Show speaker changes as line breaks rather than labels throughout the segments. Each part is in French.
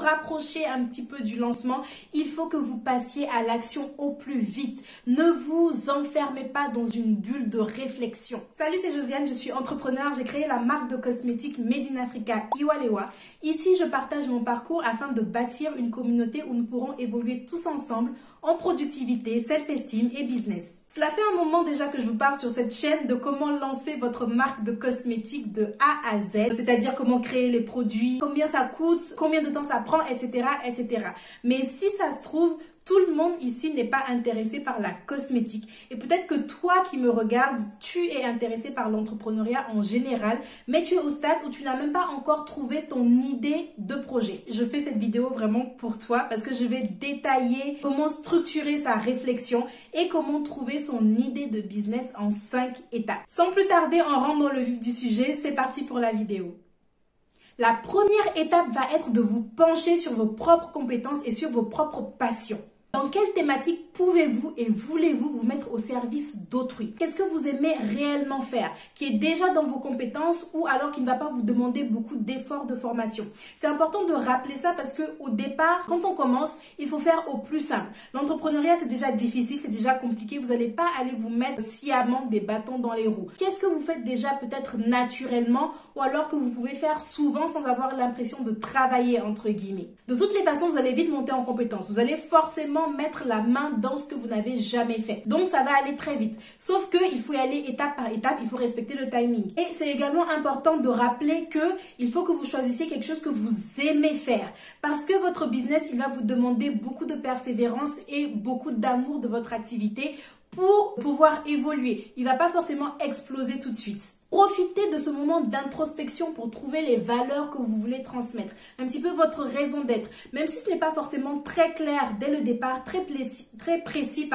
rapprocher un petit peu du lancement, il faut que vous passiez à l'action au plus vite. Ne vous enfermez pas dans une bulle de réflexion. Salut, c'est Josiane, je suis entrepreneur. J'ai créé la marque de cosmétiques Made in Africa, Iwalewa. Ici, je partage mon parcours afin de bâtir une communauté où nous pourrons évoluer tous ensemble en productivité, self-esteem et business. Cela fait un moment déjà que je vous parle sur cette chaîne de comment lancer votre marque de cosmétiques de A à Z, c'est-à-dire comment créer les produits, combien ça coûte, combien de temps ça prend, etc., etc. Mais si ça se trouve, tout le monde ici n'est pas intéressé par la cosmétique. Et peut-être que toi qui me regardes, tu es intéressé par l'entrepreneuriat en général, mais tu es au stade où tu n'as même pas encore trouvé ton idée de projet. Je fais cette vidéo vraiment pour toi parce que je vais détailler comment structurer sa réflexion et comment trouver son idée de business en 5 étapes. Sans plus tarder, on rentre dans le vif du sujet. C'est parti pour la vidéo. La première étape va être de vous pencher sur vos propres compétences et sur vos propres passions. Dans quelle thématique pouvez-vous et voulez-vous vous mettre au service d'autrui? Qu'est-ce que vous aimez réellement faire, qui est déjà dans vos compétences ou alors qui ne va pas vous demander beaucoup d'efforts de formation? C'est important de rappeler ça parce que au départ, quand on commence, il faut faire au plus simple. L'entrepreneuriat, c'est déjà difficile, c'est déjà compliqué. Vous n'allez pas aller vous mettre sciemment des bâtons dans les roues. Qu'est-ce que vous faites déjà peut-être naturellement ou alors que vous pouvez faire souvent sans avoir l'impression de travailler entre guillemets? De toutes les façons, vous allez vite monter en compétence. Vous allez forcément mettre la main dans ce que vous n'avez jamais fait. Donc, ça va aller très vite. Sauf que il faut y aller étape par étape, il faut respecter le timing. Et c'est également important de rappeler que il faut que vous choisissiez quelque chose que vous aimez faire. Parce que votre business, il va vous demander beaucoup de persévérance et beaucoup d'amour de votre activité pour pouvoir évoluer. Il ne va pas forcément exploser tout de suite. Profitez de ce moment d'introspection pour trouver les valeurs que vous voulez transmettre. Un petit peu votre raison d'être. Même si ce n'est pas forcément très clair dès le départ, très précis,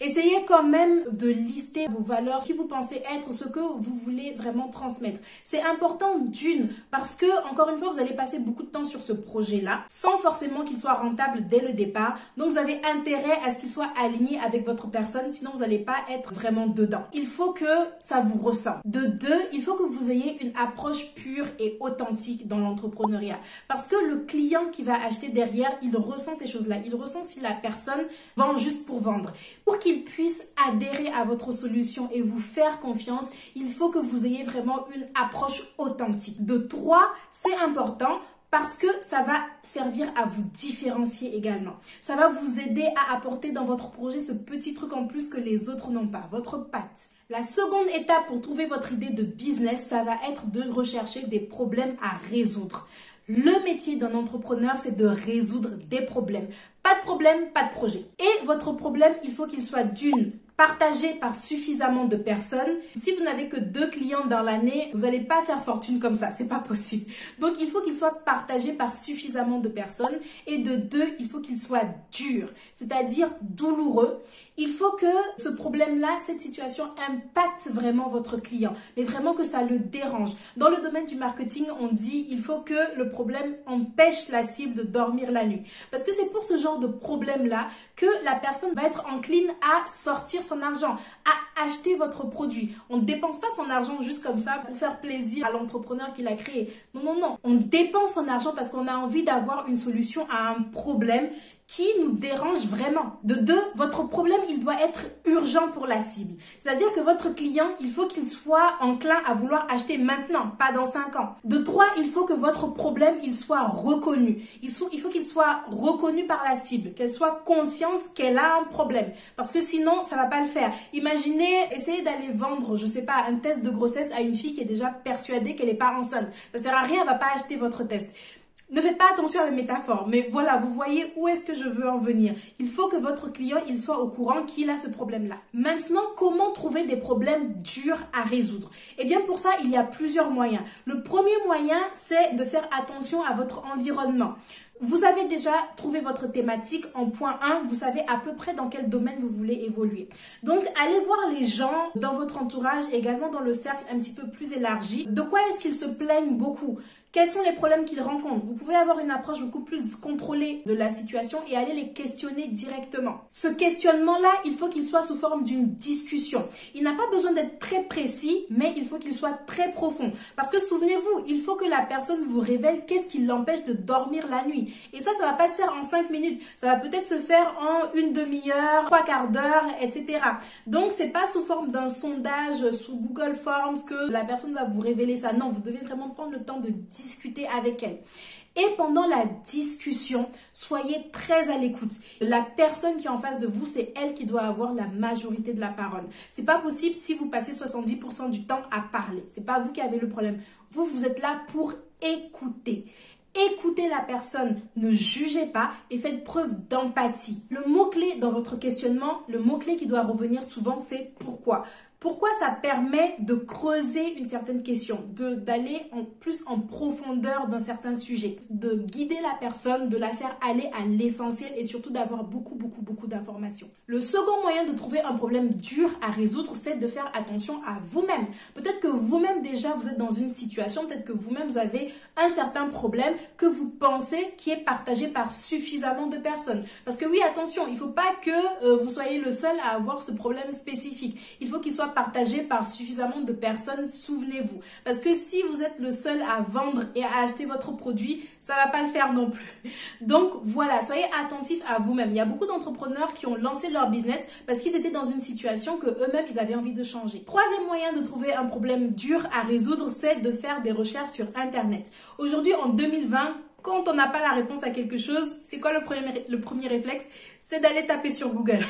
essayez quand même de lister vos valeurs, qui vous pensez être, ce que vous voulez vraiment transmettre. C'est important d'une, parce que, encore une fois, vous allez passer beaucoup de temps sur ce projet-là, sans forcément qu'il soit rentable dès le départ. Donc, vous avez intérêt à ce qu'il soit aligné avec votre personne, sinon vous n'allez pas être vraiment dedans. Il faut que ça vous ressemble. De deux, il faut que vous ayez une approche pure et authentique dans l'entrepreneuriat. Parce que le client qui va acheter derrière, il ressent ces choses-là. Il ressent si la personne vend juste pour vendre. Pour qu'il puisse adhérer à votre solution et vous faire confiance, il faut que vous ayez vraiment une approche authentique. De trois, c'est important parce que ça va servir à vous différencier également. Ça va vous aider à apporter dans votre projet ce petit truc en plus que les autres n'ont pas, votre patte. La seconde étape pour trouver votre idée de business, ça va être de rechercher des problèmes à résoudre. Le métier d'un entrepreneur, c'est de résoudre des problèmes. Pas de problème, pas de projet. Et votre problème, il faut qu'il soit d'une, partagé par suffisamment de personnes. Si vous n'avez que 2 clients dans l'année, vous n'allez pas faire fortune comme ça, c'est pas possible. Donc il faut qu'il soit partagé par suffisamment de personnes et de 2, il faut qu'il soit dur, c'est-à-dire douloureux. Il faut que ce problème-là, cette situation impacte vraiment votre client, mais vraiment que ça le dérange. Dans le domaine du marketing, on dit il faut que le problème empêche la cible de dormir la nuit. Parce que c'est pour ce genre de problème-là que la personne va être encline à sortir son argent, à acheter votre produit. On ne dépense pas son argent juste comme ça pour faire plaisir à l'entrepreneur qui l'a créé. Non, non, non. On dépense son argent parce qu'on a envie d'avoir une solution à un problème qui nous dérange vraiment. De deux, votre problème, il doit être urgent pour la cible. C'est-à-dire que votre client, il faut qu'il soit enclin à vouloir acheter maintenant, pas dans 5 ans. De trois, il faut que votre problème, il soit reconnu. Il faut qu'il soit reconnu par la cible, qu'elle soit consciente qu'elle a un problème. Parce que sinon, ça va pas le faire. Imaginez, essayez d'aller vendre, je sais pas, un test de grossesse à une fille qui est déjà persuadée qu'elle n'est pas enceinte. Ça sert à rien, elle va pas acheter votre test. Ne faites pas attention à la métaphore, mais voilà, vous voyez où est-ce que je veux en venir. Il faut que votre client, il soit au courant qu'il a ce problème-là. Maintenant, comment trouver des problèmes durs à résoudre? Eh bien, pour ça, il y a plusieurs moyens. Le premier moyen, c'est de faire attention à votre environnement. Vous avez déjà trouvé votre thématique en point 1, vous savez à peu près dans quel domaine vous voulez évoluer. Donc, allez voir les gens dans votre entourage, également dans le cercle un petit peu plus élargi. De quoi est-ce qu'ils se plaignent beaucoup? Quels sont les problèmes qu'ils rencontrent? Vous pouvez avoir une approche beaucoup plus contrôlée de la situation et aller les questionner directement. Ce questionnement-là, il faut qu'il soit sous forme d'une discussion. Il n'a pas besoin d'être très précis, mais il faut qu'il soit très profond. Parce que souvenez-vous, il faut que la personne vous révèle qu'est-ce qui l'empêche de dormir la nuit. Et ça va pas se faire en 5 minutes. Ça va peut-être se faire en une demi-heure, 3/4 d'heure, etc. Donc, c'est pas sous forme d'un sondage sous Google Forms que la personne va vous révéler ça. Non, vous devez vraiment prendre le temps de discuter avec elle. Et pendant la discussion, soyez très à l'écoute. La personne qui est en face de vous, c'est elle qui doit avoir la majorité de la parole. C'est pas possible si vous passez 70% du temps à parler. C'est pas vous qui avez le problème. Vous, vous êtes là pour écouter. Écoutez la personne, ne jugez pas et faites preuve d'empathie. Le mot-clé dans votre questionnement, le mot-clé qui doit revenir souvent, c'est pourquoi. Pourquoi ça permet de creuser une certaine question, d'aller plus en profondeur d'un certain sujet, de guider la personne, de la faire aller à l'essentiel et surtout d'avoir beaucoup d'informations. Le second moyen de trouver un problème dur à résoudre, c'est de faire attention à vous-même. Peut-être que vous-même déjà vous êtes dans une situation, peut-être que vous-même vous avez un certain problème que vous pensez qui est partagé par suffisamment de personnes. Parce que oui, attention, il ne faut pas que vous soyez le seul à avoir ce problème spécifique. Il faut qu'il soit partagé par suffisamment de personnes, souvenez-vous. Parce que si vous êtes le seul à vendre et à acheter votre produit, ça va pas le faire non plus. Donc voilà, soyez attentifs à vous-même. Il y a beaucoup d'entrepreneurs qui ont lancé leur business parce qu'ils étaient dans une situation que eux-mêmes, ils avaient envie de changer. Troisième moyen de trouver un problème dur à résoudre, c'est de faire des recherches sur Internet. Aujourd'hui, en 2020, quand on n'a pas la réponse à quelque chose, c'est quoi le premier réflexe? C'est d'aller taper sur Google.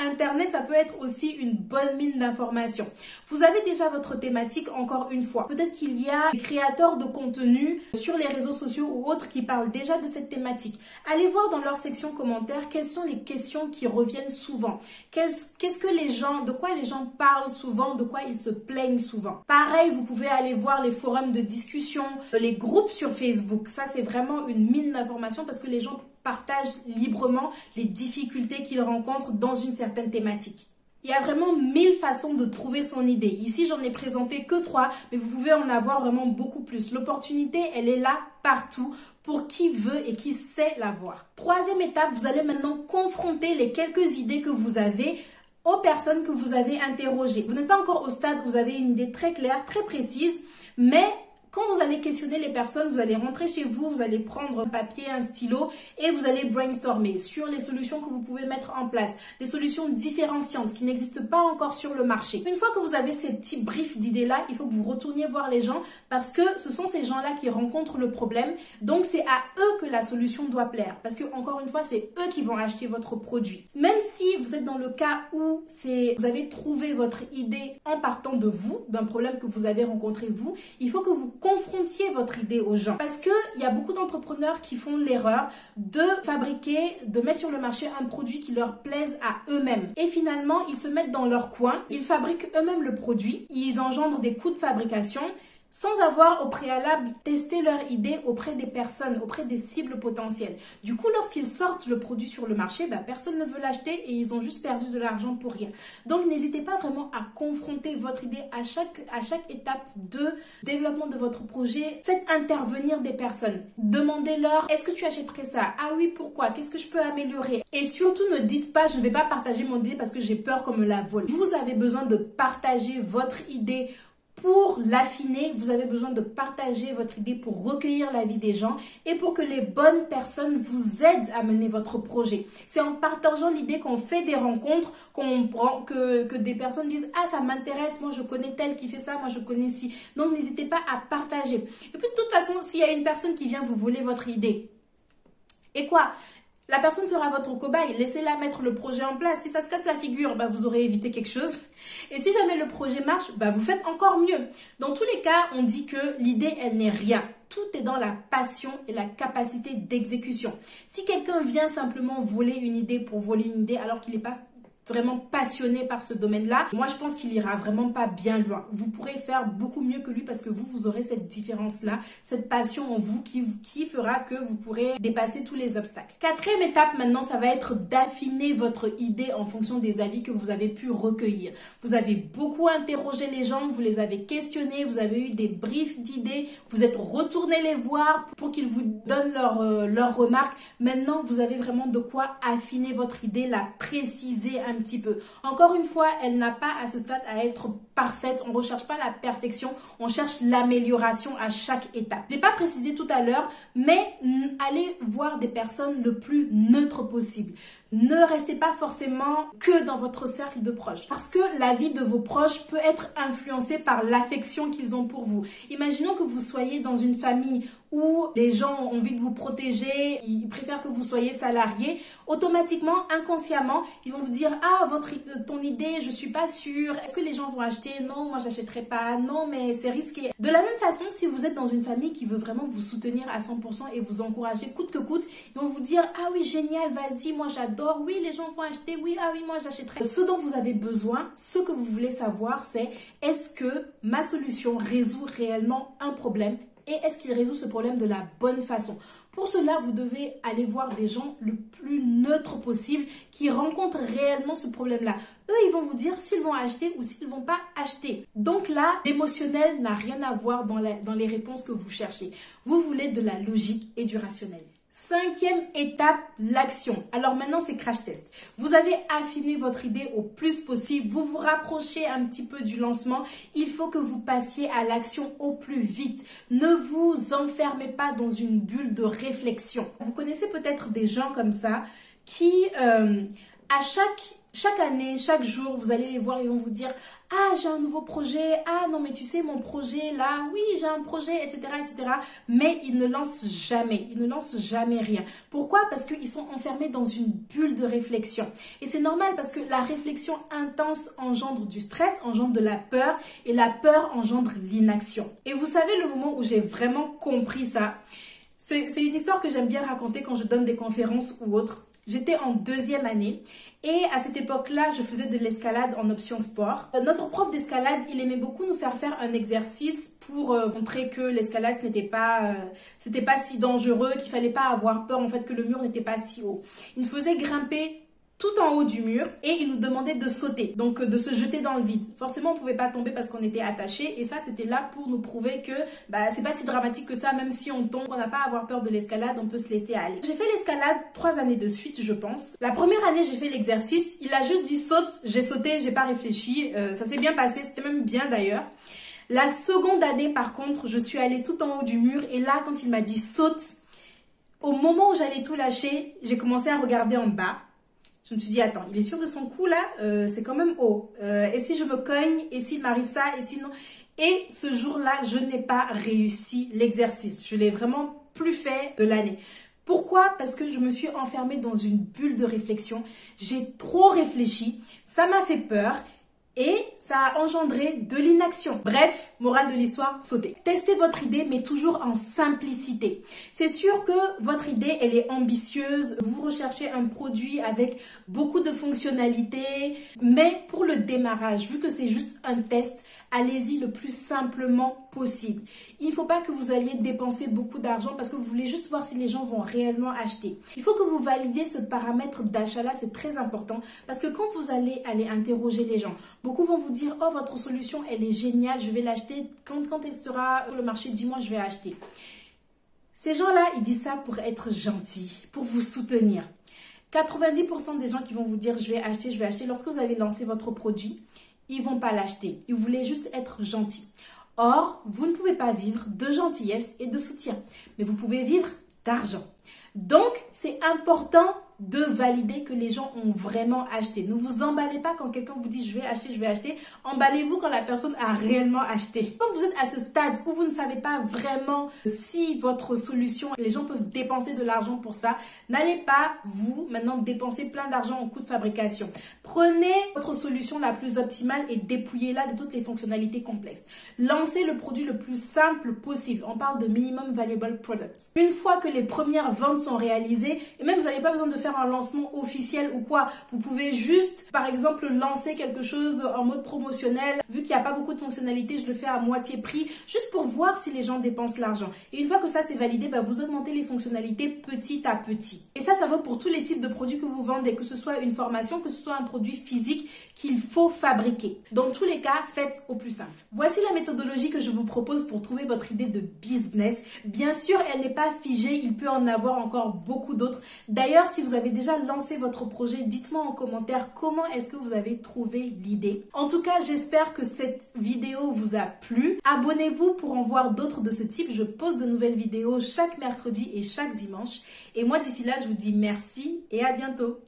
Internet, ça peut être aussi une bonne mine d'informations. Vous avez déjà votre thématique, encore une fois. Peut-être qu'il y a des créateurs de contenu sur les réseaux sociaux ou autres qui parlent déjà de cette thématique. Allez voir dans leur section commentaires quelles sont les questions qui reviennent souvent. Qu'est-ce que les gens, de quoi les gens parlent souvent, de quoi ils se plaignent souvent. Pareil, vous pouvez aller voir les forums de discussion, les groupes sur Facebook. Ça, c'est vraiment une mine d'informations parce que les gens partagent librement les difficultés qu'ils rencontrent dans une certaine thématique. Il y a vraiment 1000 façons de trouver son idée. Ici, j'en ai présenté que 3, mais vous pouvez en avoir vraiment beaucoup plus. L'opportunité, elle est là partout pour qui veut et qui sait la voir. Troisième étape, vous allez maintenant confronter les quelques idées que vous avez aux personnes que vous avez interrogées. Vous n'êtes pas encore au stade où vous avez une idée très claire, très précise, mais quand vous allez questionner les personnes, vous allez rentrer chez vous, vous allez prendre un papier, un stylo et vous allez brainstormer sur les solutions que vous pouvez mettre en place, des solutions différenciantes qui n'existent pas encore sur le marché. Une fois que vous avez ces petits briefs d'idées-là, il faut que vous retourniez voir les gens parce que ce sont ces gens-là qui rencontrent le problème. Donc, c'est à eux que la solution doit plaire parce que, encore une fois, c'est eux qui vont acheter votre produit. Même si vous êtes dans le cas où vous avez trouvé votre idée en partant de vous, d'un problème que vous avez rencontré vous, il faut que vous confrontiez votre idée aux gens. Parce qu'il y a beaucoup d'entrepreneurs qui font l'erreur de fabriquer, de mettre sur le marché un produit qui leur plaise à eux-mêmes. Et finalement, ils se mettent dans leur coin, ils fabriquent eux-mêmes le produit, ils engendrent des coûts de fabrication sans avoir au préalable testé leur idée auprès des personnes, auprès des cibles potentielles. Du coup, lorsqu'ils sortent le produit sur le marché, personne ne veut l'acheter et ils ont juste perdu de l'argent pour rien. Donc, n'hésitez pas vraiment à confronter votre idée à chaque étape de développement de votre projet. Faites intervenir des personnes. Demandez-leur, est-ce que tu achèterais ça? Ah oui, pourquoi? Qu'est-ce que je peux améliorer? Et surtout, ne dites pas, je ne vais pas partager mon idée parce que j'ai peur qu'on me la vole. Vous avez besoin de partager votre idée pour l'affiner, vous avez besoin de partager votre idée pour recueillir l'avis des gens et pour que les bonnes personnes vous aident à mener votre projet. C'est en partageant l'idée qu'on fait des rencontres, que des personnes disent « Ah, ça m'intéresse, moi je connais tel qui fait ça, moi je connais ci. » Donc, n'hésitez pas à partager. Et puis, de toute façon, s'il y a une personne qui vient vous voler votre idée, et quoi? La personne sera votre cobaye, laissez-la mettre le projet en place. Si ça se casse la figure, vous aurez évité quelque chose. Et si jamais le projet marche, vous faites encore mieux. Dans tous les cas, on dit que l'idée, elle n'est rien. Tout est dans la passion et la capacité d'exécution. Si quelqu'un vient simplement voler une idée pour voler une idée alors qu'il n'est pas vraiment passionné par ce domaine-là, moi je pense qu'il ira vraiment pas bien loin. Vous pourrez faire beaucoup mieux que lui parce que vous aurez cette différence-là, cette passion en vous qui fera que vous pourrez dépasser tous les obstacles. Quatrième étape maintenant, ça va être d'affiner votre idée en fonction des avis que vous avez pu recueillir. Vous avez beaucoup interrogé les gens, vous les avez questionnés, vous avez eu des briefs d'idées, vous êtes retourné les voir pour qu'ils vous donnent leurs remarques. Maintenant, vous avez vraiment de quoi affiner votre idée, la préciser un petit peu. Encore une fois, elle n'a pas à ce stade à être parfaite. On ne recherche pas la perfection, on cherche l'amélioration à chaque étape. Je n'ai pas précisé tout à l'heure, mais allez voir des personnes le plus neutre possible. Ne restez pas forcément que dans votre cercle de proches parce que la vie de vos proches peut être influencée par l'affection qu'ils ont pour vous. Imaginons que vous soyez dans une famille où les gens ont envie de vous protéger, ils préfèrent que vous soyez salarié. Automatiquement, inconsciemment, ils vont vous dire « Ah, ton idée, je suis pas sûre. Est-ce que les gens vont acheter? Non, moi j'achèterai pas. Non, mais c'est risqué. » De la même façon, si vous êtes dans une famille qui veut vraiment vous soutenir à 100% et vous encourager coûte que coûte, ils vont vous dire « Ah oui, génial, vas-y, moi j'adore. Oui, les gens vont acheter. Oui, ah oui, moi j'achèterai. » Ce dont vous avez besoin, ce que vous voulez savoir, c'est est-ce que ma solution résout réellement un problème? Et est-ce qu'il résout ce problème de la bonne façon? Pour cela, vous devez aller voir des gens le plus neutre possible qui rencontrent réellement ce problème-là. Eux, ils vont vous dire s'ils vont acheter ou s'ils ne vont pas acheter. Donc là, l'émotionnel n'a rien à voir dans les réponses que vous cherchez. Vous voulez de la logique et du rationnel. Cinquième étape, l'action. Alors maintenant, c'est crash test. Vous avez affiné votre idée au plus possible. Vous vous rapprochez un petit peu du lancement. Il faut que vous passiez à l'action au plus vite. Ne vous enfermez pas dans une bulle de réflexion. Vous connaissez peut-être des gens comme ça qui, à chaque année, chaque jour, vous allez les voir, ils vont vous dire « Ah, j'ai un nouveau projet. Ah non, mais tu sais, mon projet là, oui, j'ai un projet, etc. etc. » Mais ils ne lancent jamais. Ils ne lancent jamais rien. Pourquoi? Parce qu'ils sont enfermés dans une bulle de réflexion. Et c'est normal parce que la réflexion intense engendre du stress, engendre de la peur. Et la peur engendre l'inaction. Et vous savez le moment où j'ai vraiment compris ça? C'est une histoire que j'aime bien raconter quand je donne des conférences ou autres. J'étais en 2e année et à cette époque-là, je faisais de l'escalade en option sport. Notre prof d'escalade, il aimait beaucoup nous faire un exercice pour montrer que l'escalade, c'était pas si dangereux, qu'il fallait pas avoir peur en fait que le mur n'était pas si haut. Il nous faisait grimper tout en haut du mur et il nous demandait de sauter, donc de se jeter dans le vide. Forcément, on pouvait pas tomber parce qu'on était attachés et ça, c'était là pour nous prouver que c'est pas si dramatique que ça, même si on tombe, on n'a pas à avoir peur de l'escalade, on peut se laisser aller. J'ai fait l'escalade 3 années de suite, je pense. La première année, j'ai fait l'exercice, il a juste dit saute, j'ai sauté, j'ai pas réfléchi, ça s'est bien passé, c'était même bien d'ailleurs. La seconde année, par contre, je suis allée tout en haut du mur et là, quand il m'a dit saute, au moment où j'allais tout lâcher, j'ai commencé à regarder en bas. Je me suis dit, attends, il est sûr de son coup là, c'est quand même haut. Et si je me cogne, et s'il m'arrive ça, et sinon... Et ce jour-là, je n'ai pas réussi l'exercice. Je l'ai vraiment plus fait de l'année. Pourquoi? Parce que je me suis enfermée dans une bulle de réflexion. J'ai trop réfléchi, ça m'a fait peur. Et ça a engendré de l'inaction. Bref, morale de l'histoire, sautez. Testez votre idée, mais toujours en simplicité. C'est sûr que votre idée, elle est ambitieuse. Vous recherchez un produit avec beaucoup de fonctionnalités. Mais pour le démarrage, vu que c'est juste un test, allez-y le plus simplement possible. Il ne faut pas que vous alliez dépenser beaucoup d'argent parce que vous voulez juste voir si les gens vont réellement acheter. Il faut que vous validiez ce paramètre d'achat-là, c'est très important parce que quand vous allez interroger les gens, beaucoup vont vous dire « Oh, votre solution, elle est géniale, je vais l'acheter. Quand elle sera sur le marché, dis-moi, je vais acheter. » Ces gens-là, ils disent ça pour être gentils, pour vous soutenir. 90% des gens qui vont vous dire « Je vais acheter », lorsque vous avez lancé votre produit, ils ne vont pas l'acheter. Ils voulaient juste être gentils. Or, vous ne pouvez pas vivre de gentillesse et de soutien, mais vous pouvez vivre d'argent. Donc, c'est important de valider que les gens ont vraiment acheté. Ne vous emballez pas quand quelqu'un vous dit « je vais acheter ». Emballez-vous quand la personne a réellement acheté. Quand vous êtes à ce stade où vous ne savez pas vraiment si votre solution, les gens peuvent dépenser de l'argent pour ça, n'allez pas, vous, maintenant, dépenser plein d'argent en coût de fabrication. Prenez votre solution la plus optimale et dépouillez-la de toutes les fonctionnalités complexes. Lancez le produit le plus simple possible. On parle de minimum valuable product. Une fois que les premières ventes sont réalisées, et même vous n'avez pas besoin de faire faire un lancement officiel ou quoi. Vous pouvez juste, par exemple, lancer quelque chose en mode promotionnel. Vu qu'il n'y a pas beaucoup de fonctionnalités, je le fais à moitié prix, juste pour voir si les gens dépensent l'argent. Et une fois que ça c'est validé, vous augmentez les fonctionnalités petit à petit. Et ça vaut pour tous les types de produits que vous vendez, que ce soit une formation, que ce soit un produit physique qu'il faut fabriquer. Dans tous les cas, faites au plus simple. Voici la méthodologie que je vous propose pour trouver votre idée de business. Bien sûr, elle n'est pas figée, il peut en avoir encore beaucoup d'autres. D'ailleurs, si vous avez déjà lancé votre projet, dites-moi en commentaire comment est-ce que vous avez trouvé l'idée. En tout cas, j'espère que cette vidéo vous a plu. Abonnez-vous pour en voir d'autres de ce type. Je poste de nouvelles vidéos chaque mercredi et chaque dimanche. Et moi, d'ici là, je vous dis merci et à bientôt.